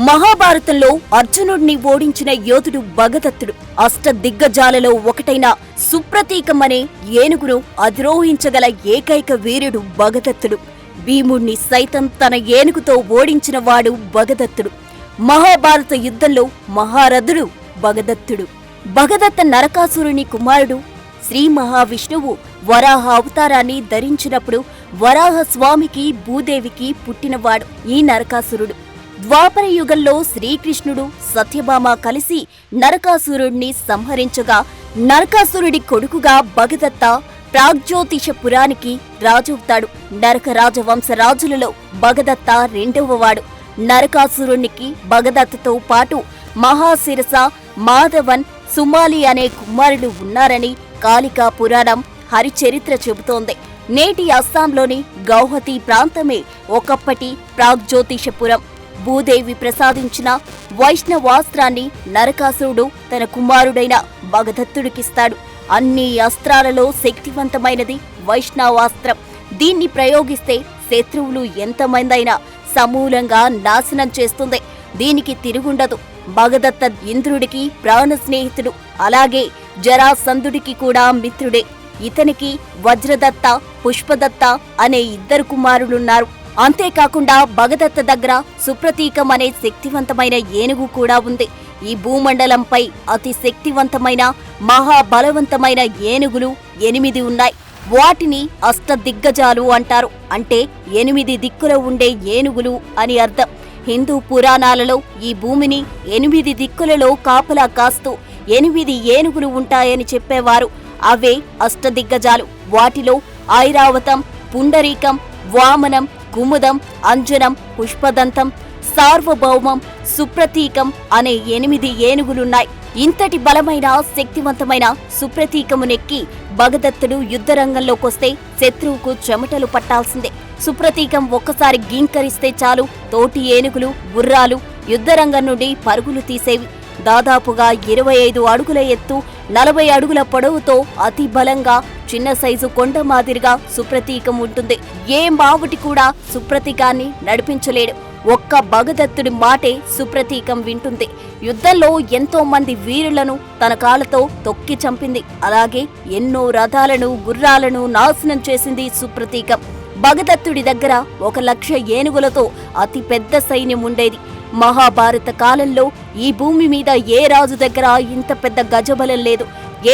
మహాభారతంలో అర్జునుడిని ఓడించిన యోధుడు భగదత్తుడు. అష్టదిగ్గజాలలో ఒకటైన సుప్రతీకం అనే ఏనుగును అధిరోహించగల ఏకైక వీరుడు భగదత్తుడు. భీముణ్ణి సైతం తన ఏనుగుతో ఓడించిన వాడు భగదత్తుడు. మహాభారత యుద్ధంలో మహారథుడు భగదత్తుడు. భగదత్త నరకాసురుని కుమారుడు. శ్రీ మహావిష్ణువు వరాహ అవతారాన్ని ధరించినప్పుడు వరాహ స్వామికి భూదేవికి పుట్టినవాడు ఈ నరకాసురుడు. ద్వాపర యుగంలో శ్రీకృష్ణుడు సత్యభామ కలిసి నరకాసురుడిని సంహరించగా నరకాసురుడి కొడుకుగా భగదత్త ప్రాగ్జ్యోతిషపురానికి రాజవుతాడు. నరక రాజవంశరాజులలో భగదత్త రెండవవాడు. నరకాసురునికి భగదత్తతో పాటు మహాశిరస, మాధవన్, సుమాలి అనే కుమారులు ఉన్నారని కాళికా పురాణం హరిచరిత్ర చెబుతోంది. నేటి అస్సాంలోని గౌహతి ప్రాంతమే ఒకప్పటి ప్రాగ్జ్యోతిషపురం. భూదేవి ప్రసాదించిన వైష్ణవాస్త్రాన్ని నరకాసురుడు తన కుమారుడైన భగదత్తుడికిస్తాడు. అన్ని అస్త్రాలలో శక్తివంతమైనది వైష్ణవాస్త్రం. దీన్ని ప్రయోగిస్తే శత్రువులు ఎంతమందైనా సమూలంగా నాశనం చేస్తుంది. దీనికి తిరుగుండదు. భగదత్త ఇంద్రుడికి ప్రాణ స్నేహితుడు, అలాగే జరాసంధుడికి కూడా మిత్రుడే. ఇతనికి వజ్రదత్త, పుష్పదత్త అనే ఇద్దరు కుమారులున్నారు. అంతేకాకుండా భగదత్త దగ్గర సుప్రతీకం అనే శక్తివంతమైన ఏనుగు కూడా ఉంది. ఈ భూమండలంపై అతి శక్తివంతమైన మహాబలవంతమైన ఏనుగులు 8 ఉన్నాయి. వాటిని అష్టదిగ్గజాలు అంటారు. అంటే 8 దిక్కుల ఉండే ఏనుగులు అని అర్థం. హిందూ పురాణాలలో ఈ భూమిని 8 దిక్కులలో కాపలా కాస్తూ 8 ఏనుగులు ఉంటాయని చెప్పేవారు. అవే అష్టదిగ్గజాలు. వాటిలో ఐరావతం, పుండరీకం, వామనం, కుముదం, అంజనం, పుష్పదంతం, సార్వభౌమం, సుప్రతీకం అనే 8 ఏనుగులున్నాయి. ఇంతటి బలమైన శక్తివంతమైన సుప్రతీకమునెక్కి భగదత్తుడు యుద్ధరంగంలోకొస్తే శత్రువుకు చెమటలు పట్టాల్సిందే. సుప్రతీకం ఒక్కసారి గీంకరిస్తే చాలు తోటి ఏనుగులు, గుర్రాలు యుద్ధరంగం నుండి పరుగులు తీసేవి. దాదాపుగా 25 అడుగుల ఎత్తు, 40 అడుగుల పొడవుతో అతి బలంగా చిన్న సైజు కొండ మాదిరిగా సుప్రతీకం ఉంటుంది. ఏ మావుటి కూడా సుప్రతీకాన్ని నడిపించలేడు. ఒక్క భగదత్తుడి మాటే సుప్రతీకం వింటుంది. యుద్ధంలో ఎంతో మంది వీరులను తన కాళ్లతో తొక్కి చంపింది. అలాగే ఎన్నో రథాలను, గుర్రాలను నాశనం చేసింది సుప్రతీకం. భగదత్తుడి దగ్గర 1,00,000 ఏనుగులతో అతి పెద్ద సైన్యం ఉండేది. మహాభారత కాలంలో ఈ భూమి మీద ఏ రాజు దగ్గర ఇంత పెద్ద గజబలం లేదు.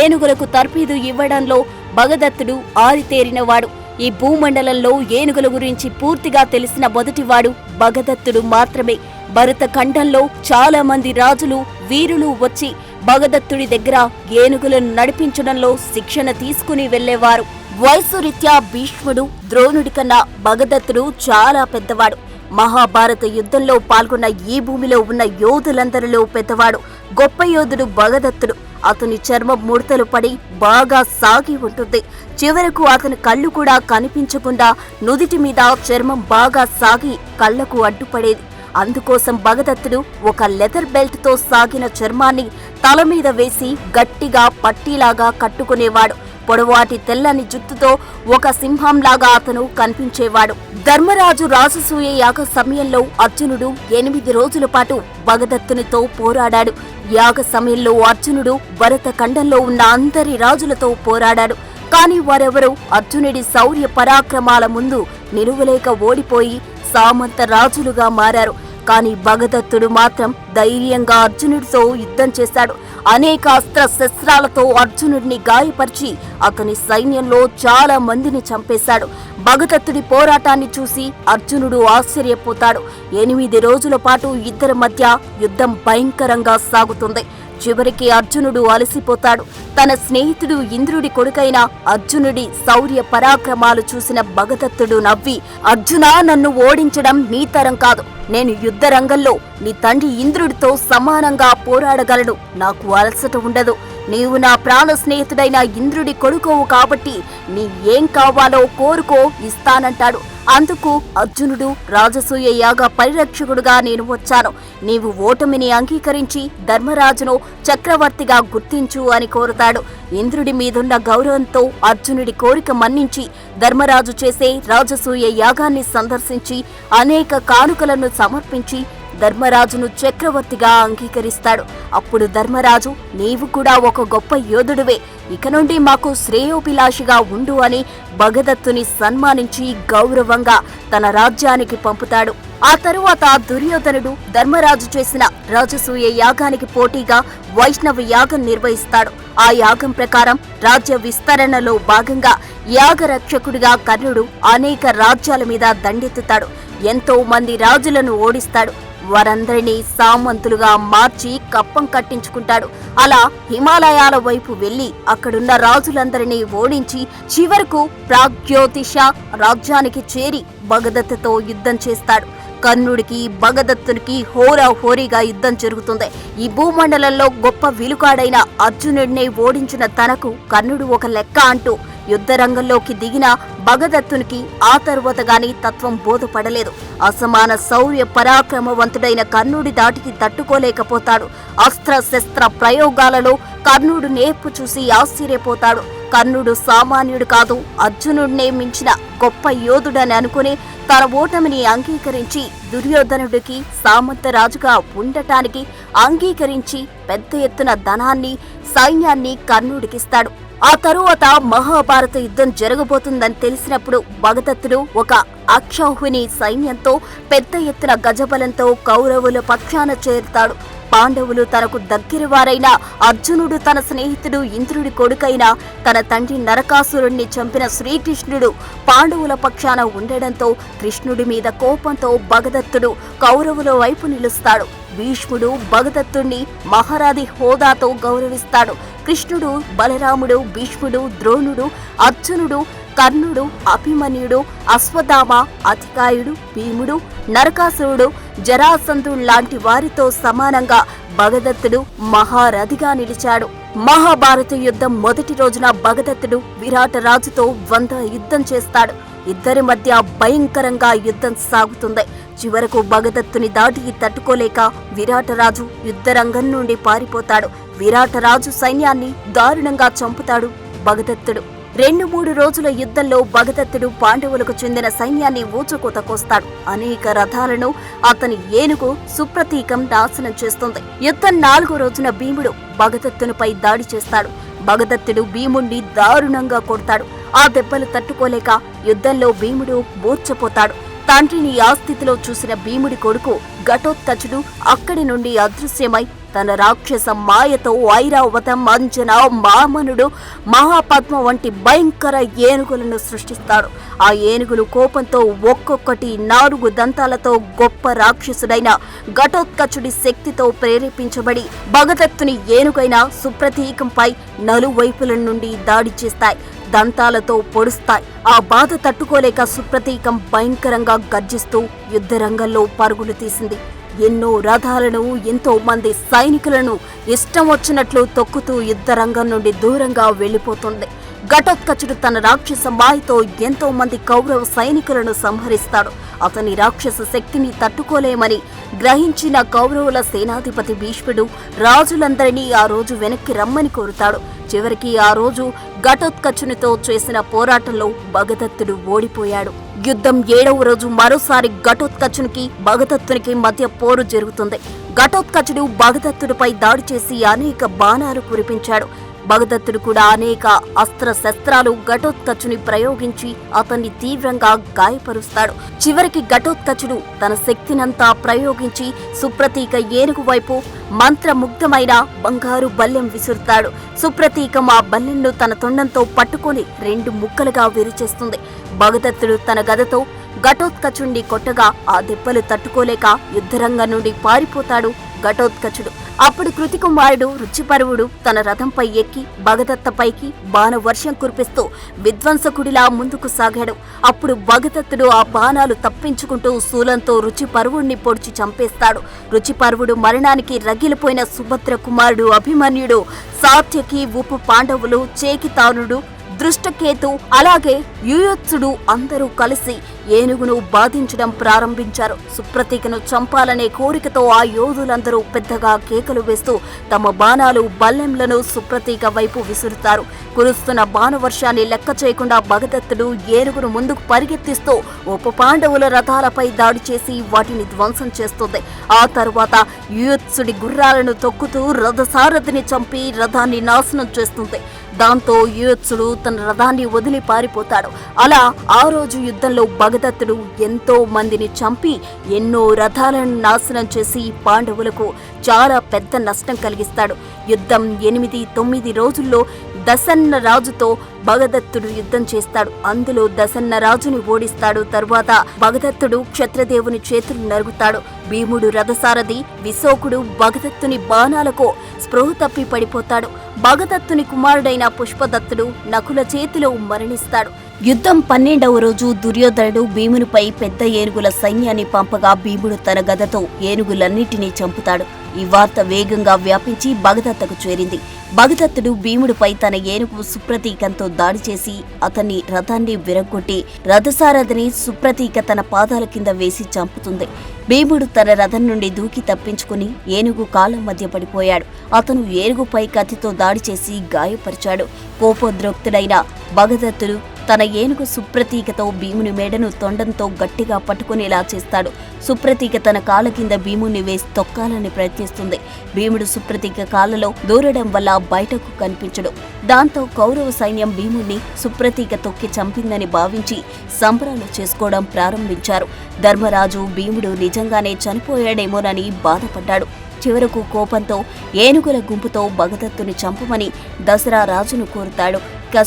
ఏనుగులకు తర్ఫీదు ఇవ్వడంలో భగదత్తుడు ఆరితేరినవాడు. ఈ భూమండలంలో ఏనుగుల గురించి పూర్తిగా తెలిసిన మొదటివాడు భగదత్తుడు మాత్రమే. భరత ఖండంలో చాలా మంది రాజులు, వీరులు వచ్చి భగదత్తుడి దగ్గర ఏనుగులను నడిపించడంలో శిక్షణ తీసుకుని వెళ్లేవారు. వయసు రీత్యా భీష్ముడు, ద్రోణుడి కన్నా భగదత్తుడు చాలా పెద్దవాడు. మహాభారత యుద్ధంలో పాల్గొన్న ఈ భూమిలో ఉన్న యోధులందరిలో పెద్దవాడు. గొప్ప యోధుడు భగదత్తుడు. అతని చర్మం ముడతలు పడి బాగా సాగి ఉంటుంది. చివరకు అతని కళ్ళు కూడా కనిపించకుండా నుదిటి మీద చర్మం బాగా సాగి కళ్లకు అడ్డుపడేది. అందుకోసం భగదత్తుడు ఒక లెదర్ బెల్ట్ తో సాగిన చర్మాన్ని తల మీద వేసి గట్టిగా పట్టీలాగా కట్టుకునేవాడు. పొడవాటి తెల్లని జుట్టుతో ఒక సింహంలాగా అతను కనిపించేవాడు. ధర్మరాజు రాజసూయ యాగ సమయంలో అర్జునుడు 8 రోజుల పాటు భగదత్తునితో పోరాడాడు. యాగ సమయంలో అర్జునుడు భరత ఖండంలో ఉన్న అందరి రాజులతో పోరాడాడు. కాని వారెవరూ అర్జునుడి శౌర్య పరాక్రమాల ముందు నిలువలేక ఓడిపోయి సామంత రాజులుగా మారారు. కాని భగదత్తుడు మాత్రం ధైర్యంగా అర్జునుడితో యుద్ధం చేశాడు. అనేక అస్త్ర శస్త్రాలతో అర్జునుడిని గాయపరిచి అతని సైన్యంలో చాలా మందిని చంపేశాడు. భగదత్తుడి పోరాటాన్ని చూసి అర్జునుడు ఆశ్చర్యపోతాడు. 8 రోజుల పాటు ఇద్దరి మధ్య యుద్ధం భయంకరంగా సాగుతుంది. చివరికి అర్జునుడు అలసిపోతాడు. తన స్నేహితుడు ఇంద్రుడి కొడుకైన అర్జునుడి శౌర్య పరాక్రమాలు చూసిన భగదత్తుడు నవ్వి, అర్జునా, నన్ను ఓడించడం నీ తరం కాదు. నేను యుద్ధరంగంలో నీ తండ్రి ఇంద్రుడితో సమానంగా పోరాడగలను. నాకు అలసట ఉండదు. నీవు నా ప్రాణ స్నేహితుడైన ఇంద్రుడి కొడుకోవు కాబట్టి నీ ఏం కావాలో కోరుకో, ఇస్తానంటాడు. అందుకు అర్జునుడు, రాజసూయ యాగ పరిరక్షకుడుగా నేను వచ్చాను. నీవు ఓటమిని అంగీకరించి ధర్మరాజును చక్రవర్తిగా గుర్తించు అని కోరుతాడు. ఇంద్రుడి మీదున్న గౌరవంతో అర్జునుడి కోరిక మన్నించి ధర్మరాజు చేసే రాజసూయ యాగాన్ని సందర్శించి అనేక కానుకలను సమర్పించి ధర్మరాజును చక్రవర్తిగా అంగీకరిస్తాడు. అప్పుడు ధర్మరాజు, నీవు కూడా ఒక గొప్ప యోధుడివే, ఇక నుండి మాకు శ్రేయోభిలాషిగా ఉండు అని భగదత్తుని సన్మానించి గౌరవంగా తన రాజ్యానికి పంపుతాడు. ఆ తరువాత దుర్యోధనుడు ధర్మరాజు చేసిన రాజసూయ యాగానికి పోటీగా వైష్ణవ యాగం నిర్వహిస్తాడు. ఆ యాగం ప్రకారం రాజ్య విస్తరణలో భాగంగా యాగరక్షకుడిగా కర్ణుడు అనేక రాజ్యాల మీద దండెత్తుతాడు. ఎంతో మంది రాజులను ఓడిస్తాడు. వారందరినీ సామంతులుగా మార్చి కప్పం కట్టించుకుంటాడు. అలా హిమాలయాల వైపు వెళ్లి అక్కడున్న రాజులందరినీ ఓడించి చివరకు ప్రాగ్జ్యోతిష రాజ్యానికి చేరి భగదత్తతో యుద్ధం చేస్తాడు. కర్ణుడికి భగదత్తునికి హోరాహోరీగా యుద్ధం జరుగుతుంది. ఈ భూమండలంలో గొప్ప విలుకాడైన అర్జునుడిని ఓడించిన తనకు కర్ణుడు ఒక లెక్క అంటూ యుద్ధరంగంలోకి దిగిన భగదత్తునికి ఆ తరువాత గాని తత్వం బోధపడలేదు. అసమాన శౌర్య పరాక్రమవంతుడైన కర్ణుడి దాటికి తట్టుకోలేకపోతాడు. అస్త్ర శస్త్ర ప్రయోగాలలో కర్ణుడు నేర్పు చూసి ఆశ్చర్యపోతాడు. కర్ణుడు సామాన్యుడు కాదు, అర్జునుడినే మించిన గొప్ప యోధుడని అనుకుని తన ఓటమిని అంగీకరించి దుర్యోధనుడికి సామంతరాజుగా ఉండటానికి అంగీకరించి పెద్ద ఎత్తున ధనాన్ని సైన్యాన్ని కర్ణుడికిస్తాడు. ఆ తరువాత మహాభారత యుద్ధం జరగబోతుందని తెలిసినప్పుడు భగదత్తుడు ఒక అక్షౌహిణి సైన్యంతో పెద్ద ఎత్తున గజబలంతో కౌరవుల పక్షాన చేరుతాడు. పాండవులు తనకు దగ్గరవారైన అర్జునుడు తన స్నేహితుడు ఇంద్రుడి కొడుకైన తన తండ్రి నరకాసురుణ్ణి చంపిన శ్రీకృష్ణుడు పాండవుల పక్షాన ఉండడంతో కృష్ణుడి మీద కోపంతో భగదత్తుడు కౌరవుల వైపు నిలుస్తాడు. భీష్ముడు భగదత్తుణ్ణి మహారాజి హోదాతో గౌరవిస్తాడు. కృష్ణుడు, బలరాముడు, భీష్ముడు, ద్రోణుడు, అర్జునుడు, కర్ణుడు, అభిమన్యుడు, అశ్వత్థామ, అతికాయుడు, భీముడు, నరకాసురుడు, జరాసంధుడు లాంటి వారితో సమానంగా భగదత్తుడు మహారథిగా నిలిచాడు. మహాభారత యుద్ధం మొదటి రోజున భగదత్తుడు విరాట రాజుతో 100 యుద్ధం చేస్తాడు. ఇద్దరి మధ్య భయంకరంగా యుద్ధం సాగుతుంది. చివరకు భగదత్తుని దాటికి తట్టుకోలేక విరాటరాజు యుద్ధరంగం నుండి పారిపోతాడు. విరాటరాజు సైన్యాన్ని దారుణంగా చంపుతాడు భగదత్తుడు. 2-3 రోజుల యుద్ధంలో భగదత్తుడు పాండవులకు చెందిన సైన్యాన్ని ఊచకోత కోస్తాడు. అనేక రథాలను అతని ఏనుగు సుప్రతీకం నాశనం చేస్తుంది. యుద్ధం 4వ రోజున భీముడు భగదత్తునిపై దాడి చేస్తాడు. భగదత్తుడు భీముణ్ణి దారుణంగా కొడతాడు. ఆ దెబ్బలు తట్టుకోలేక యుద్ధంలో భీముడు మూర్ఛపోతాడు. తండ్రిని ఆ స్థితిలో చూసిన భీముడి కొడుకు ఘటోత్కచుడు అక్కడి నుండి అదృశ్యమై తన రాక్షస మాయతో ఐరావతం, అంజన, మామనుడు, మహాపద్మ వంటి భయంకర ఏనుగులను సృష్టిస్తాడు. ఆ ఏనుగులు కోపంతో ఒక్కొక్కటి 4 దంతాలతో గొప్ప రాక్షసుడైన ఘటోత్కచుడి శక్తితో ప్రేరేపించబడి భగదత్తుని ఏనుగైన సుప్రతీకంపై నలువైపుల నుండి దాడి చేస్తాయి. దంతాలతో పొడుస్తాయి. ఆ బాధ తట్టుకోలేక సుప్రతీకం భయంకరంగా గర్జిస్తూ యుద్ధరంగంలో పరుగులు తీసింది. ఎన్నో రథాలను, ఎంతో మంది సైనికులను ఇష్టం వచ్చినట్లు తొక్కుతూ యుద్ధరంగం నుండి దూరంగా వెళ్లిపోతుంది. ఘటోత్కచుడు తన రాక్షస మాయతో ఎంతో మంది కౌరవ సైనికులను సంహరిస్తాడు. అతని రాక్షస శక్తిని తట్టుకోలేమని గ్రహించిన కౌరవుల సేనాధిపతి భీష్ముడు రాజులందరినీ ఆ రోజు వెనక్కి రమ్మని కోరుతాడు. చివరికి ఆ రోజు ఘటోత్కచునితో చేసిన పోరాటంలో భగదత్తుడు ఓడిపోయాడు. యుద్ధం 7వ రోజు మరోసారి ఘటోత్కచునికి భగదత్తునికి మధ్య పోరు జరుగుతుంది. ఘటోత్కచుడు భగదత్తుడిపై దాడి చేసి అనేక బాణాలు కురిపించాడు. భగదత్తుడు కూడా అనేక అస్త్ర శస్త్రాలు ఘటోత్కచుని ప్రయోగించి అతన్ని తీవ్రంగా గాయపరుస్తాడు. చివరికి ఘటోత్కచుడు తన శక్తినంతా ప్రయోగించి సుప్రతీక ఏనుగు వైపు మంత్రముగ్ధమైన బంగారు బల్లెం విసురుతాడు. సుప్రతీకం ఆ బల్లెంను తన తొండంతో పట్టుకొని 2 ముక్కలుగా విరిచేస్తుంది. భగదత్తుడు తన గదతో ఘటోత్కచుణ్ణి కొట్టగా ఆ దెబ్బలు తట్టుకోలేక యుద్ధరంగం నుండి పారిపోతాడు ఘటోత్కచుడు. అప్పుడు కృతికుమారుడు రుచిపర్వుడు తన రథంపై ఎక్కి భగదత్తపైకి బాణవర్షం కురిపిస్తూ విధ్వంసకుడిలా ముందుకు సాగాడు. అప్పుడు భగదత్తుడు ఆ బాణాలు తప్పించుకుంటూ శూలంతో రుచిపర్వుణ్ణి పొడిచి చంపేస్తాడు. రుచిపర్వుడు మరణానికి రగిలిపోయిన సుభద్ర కుమారుడు అభిమన్యుడు, సాత్యకి, ఉప పాండవులు, చేకితానుడు, దృష్టకేతు, అలాగే యుయోత్సుడు అందరూ కలిసి ఏనుగును బాధించడం ప్రారంభించారు. సుప్రతీకను చంపాలనే కోరికతో ఆ యోధులందరూ పెద్దగా కేకలు వేస్తూ తమ బాణాలు బల్లెంలను సుప్రతీక వైపు విసురుతారు. కురుస్తున్న బాణవర్షాన్ని లెక్క చేయకుండా భగదత్తుడు ఏనుగును ముందుకు పరిగెత్తిస్తూ ఉప పాండవుల రథాలపై దాడి చేసి వాటిని ధ్వంసం చేస్తుంది. ఆ తరువాత యూత్సుడి గుర్రాలను తొక్కుతూ రథసారథిని చంపి రథాన్ని నాశనం చేస్తుంది. దాంతో యూత్సుడు తన రథాన్ని వదిలి పారిపోతాడు. అలా ఆ రోజు యుద్ధంలో భగదత్తుడు ఎంతో మందిని చంపి ఎన్నో రథాలను నాశనం చేసి పాండవులకు చాలా పెద్ద నష్టం కలిగిస్తాడు. యుద్ధం 8-9 రోజుల్లో దసన్న రాజుతో భగదత్తుడు యుద్ధం చేస్తాడు. అందులో దసన్న రాజుని ఓడిస్తాడు. తరువాత భగదత్తుడు క్షత్రదేవుని చేతులు నరుగుతాడు. భీముడు రథసారథి విశోకుడు భగదత్తుని బాణాలకు స్పృహ తప్పి పడిపోతాడు. భగదత్తుని కుమారుడైన పుష్పదత్తుడు నకుల చేతిలో మరణిస్తాడు. యుద్ధం 12వ రోజు దుర్యోధనుడు భీమునిపై పెద్ద ఏనుగుల సైన్యాన్ని పంపగా భీముడు తన గదతో ఏనుగులన్నిటినీ చంపుతాడు. ఈ వార్త వేగంగా వ్యాపించి భగదత్తకు చేరింది. భగదత్తుడు భీముడిపై తన ఏనుగు సుప్రతీకంతో దాడి చేసి అతన్ని రథాన్ని విరగ్గొట్టి రథసారథిని సుప్రతీక తన పాదాల కింద వేసి చంపుతుంది. భీముడు తన రథం నుండి దూకి తప్పించుకుని ఏనుగు కాళ్ళ మధ్య పడిపోయాడు. అతను ఏనుగుపై కత్తితో దాడి చేసి గాయపరిచాడు. కోపోద్రోక్తుడైన భగదత్తుడు తన ఏనుగు సుప్రతీకతో భీముని మెడను తొండంతో గట్టిగా పట్టుకునేలా చేస్తాడు. సుప్రతీక తన కాళ్ళ కింద భీముని వేసి తొక్కాలని ప్రయత్నిస్తుంది. భీముడు సుప్రతీక కాళ్ళలో దూరడం వల్ల బయటకు కనిపించడు. దాంతో కౌరవ సైన్యం భీముణ్ణి సుప్రతీక తొక్కి చంపిందని భావించి సంబరాలు చేసుకోవడం ప్రారంభించారు. ధర్మరాజు భీముడు నిజంగానే చనిపోయాడేమోనని బాధపడ్డాడు. చివరకు కోపంతో ఏనుగుల గుంపుతో భగదత్తుని చంపమని దసరా రాజును కోరుతాడు.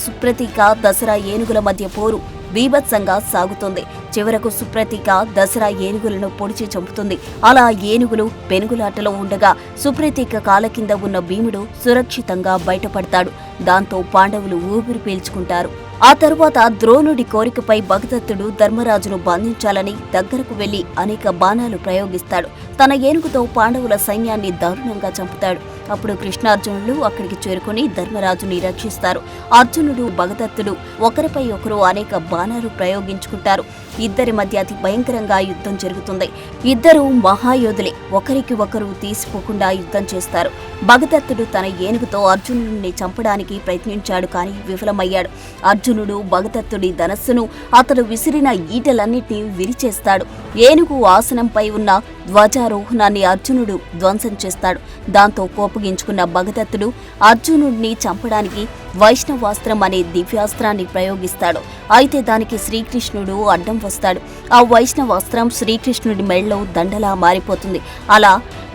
సుప్రతీక దసరా ఏనుగుల మధ్య పోరు బీభత్సంగా సాగుతుంది. చివరకు సుప్రతీక దసరా ఏనుగులను పొడిచి చంపుతుంది. అలా ఏనుగులు పెనుగులాటలో ఉండగా సుప్రతీక కాళ్ళ కింద ఉన్న భీముడు సురక్షితంగా బయటపడతాడు. దాంతో పాండవులు ఊపిరి పీల్చుకుంటారు. ఆ తరువాత ద్రోణుడి కోరికపై భగదత్తుడు ధర్మరాజును బంధించాలని దగ్గరకు వెళ్లి అనేక బాణాలు ప్రయోగిస్తాడు. తన ఏనుగుతో పాండవుల సైన్యాన్ని దారుణంగా చంపుతాడు. అప్పుడు కృష్ణార్జునులు అక్కడికి చేరుకుని ధర్మరాజుని రక్షిస్తారు. అర్జునుడు భగదత్తుడు ఒకరిపై ఒకరు అనేక బాణాలు ప్రయోగించుకుంటారు. ఇద్దరి మధ్య అతి భయంకరంగా యుద్ధం జరుగుతుంది. ఇద్దరు మహాయోధులే, ఒకరికి ఒకరు తీసిపోకుండా యుద్ధం చేస్తారు. భగదత్తుడు తన ఏనుగుతో అర్జునుడిని చంపడానికి ప్రయత్నించాడు, కానీ విఫలమయ్యాడు. అర్జునుడు భగదత్తుడి ధనస్సును అతడు విసిరిన ఈటలన్నిటినీ విరిచేస్తాడు. ఏనుగు ఆసనంపై ఉన్న ధ్వజారోహణాన్ని అర్జునుడు ధ్వంసం చేస్తాడు. దాంతో కోపగించుకున్న భగదత్తుడు అర్జునుడిని చంపడానికి వైష్ణవాస్త్రం అనే దివ్యాస్త్రాన్ని ప్రయోగిస్తాడు. అయితే దానికి శ్రీకృష్ణుడు అడ్డం వస్తాడు. ఆ వైష్ణవాస్త్రం శ్రీకృష్ణుడి మెడలో దండలా మారిపోతుంది. అలా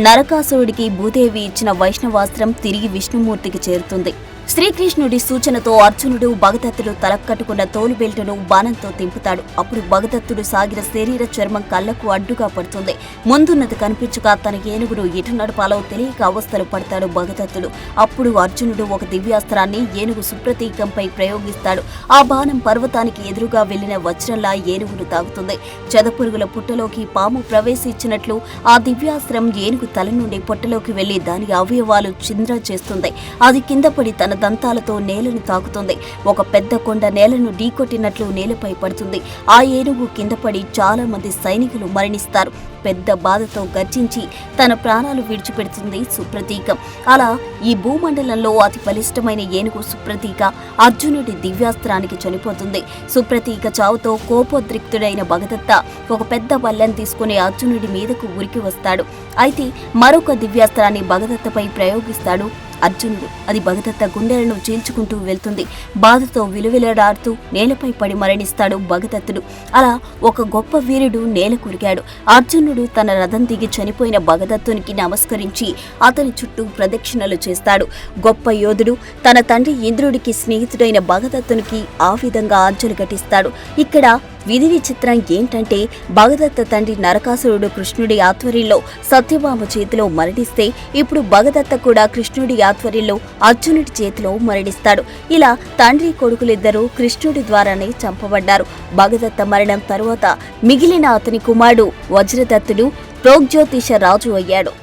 నరకాసురుడికి భూదేవి ఇచ్చిన వైష్ణవాస్త్రం తిరిగి విష్ణుమూర్తికి చేరుతుంది. శ్రీకృష్ణుడి సూచనతో అర్జునుడు భగదత్తుడు తలకట్టుకున్న తోలు బెల్టును బాణంతో తింపుతాడు. అప్పుడు భగదత్తుడు సాగిన శరీర చర్మం కళ్లకు అడ్డుగా పడుతుంది. ముందున్నది కనిపించక తన ఏనుగును ఎటు నడపాలో తెలియక అవస్థలు పడతాడు భగదత్తుడు. అప్పుడు అర్జునుడు ఒక దివ్యాస్త్రాన్ని ఏనుగు సుప్రతీకంపై ప్రయోగిస్తాడు. ఆ బాణం పర్వతానికి ఎదురుగా వెళ్లిన వజ్రంలా ఏనుగును తాగుతుంది. చెదపురుగుల పుట్టలోకి పాము ప్రవేశించినట్లు ఆ దివ్యాస్త్రం ఏనుగు తల నుండి పొట్టలోకి వెళ్లి దాని అవయవాలు చింద్ర చేస్తుంది. అది కింద పడి తన దంతాలతో నేలను తాకుతుంది. ఒక పెద్ద కొండ నేలను ఢీకొట్టినట్లు నేలపై పడుతుంది. ఆ ఏనుగు కింద పడి చాలా మంది సైనికులు మరణిస్తారు. పెద్ద బాధతో గర్జించి తన ప్రాణాలు విడిచిపెడుతుంది సుప్రతీక. అలా ఈ భూమండలంలో అతి బలిష్టమైన ఏనుగు సుప్రతీక అర్జునుడి దివ్యాస్త్రానికి చనిపోతుంది. సుప్రతీక చావుతో కోపోద్రిక్తుడైన భగదత్త ఒక పెద్ద బల్లెం తీసుకుని అర్జునుడి మీదకు ఉరికి వస్తాడు. అయితే మరొక దివ్యాస్త్రాన్ని భగదత్తపై ప్రయోగిస్తాడు అర్జునుడు. అది భగదత్త గుండెలను చీల్చుకుంటూ వెళ్తుంది. బాధతో విలువిలడాడుతూ నేలపై పడి మరణిస్తాడు భగదత్తుడు. అలా ఒక గొప్ప వీరుడు నేల కురిగాడు. అర్జునుడు తన రథం దిగి చనిపోయిన భగదత్తునికి నమస్కరించి అతని చుట్టూ ప్రదక్షిణలు చేస్తాడు. గొప్ప యోధుడు తన తండ్రి ఇంద్రుడికి స్నేహితుడైన భగదత్తునికి ఆ విధంగా అంజలి ఘటిస్తాడు. ఇక్కడ విధి విచిత్రం ఏంటంటే భగదత్త తండ్రి నరకాసురుడు కృష్ణుడి ఆధ్వర్యంలో సత్యభామ చేతిలో మరణిస్తే ఇప్పుడు భగదత్త కూడా కృష్ణుడి ఆధ్వర్యంలో అర్జునుడి చేతిలో మరణిస్తాడు. ఇలా తండ్రి కొడుకులిద్దరూ కృష్ణుడి ద్వారానే చంపబడ్డారు. భగదత్త మరణం తరువాత మిగిలిన అతని కుమారుడు వజ్రదత్తుడు ప్రోగ్జ్యోతిష రాజు అయ్యాడు.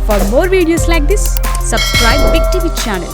For more videos like this, subscribe Big TV channel.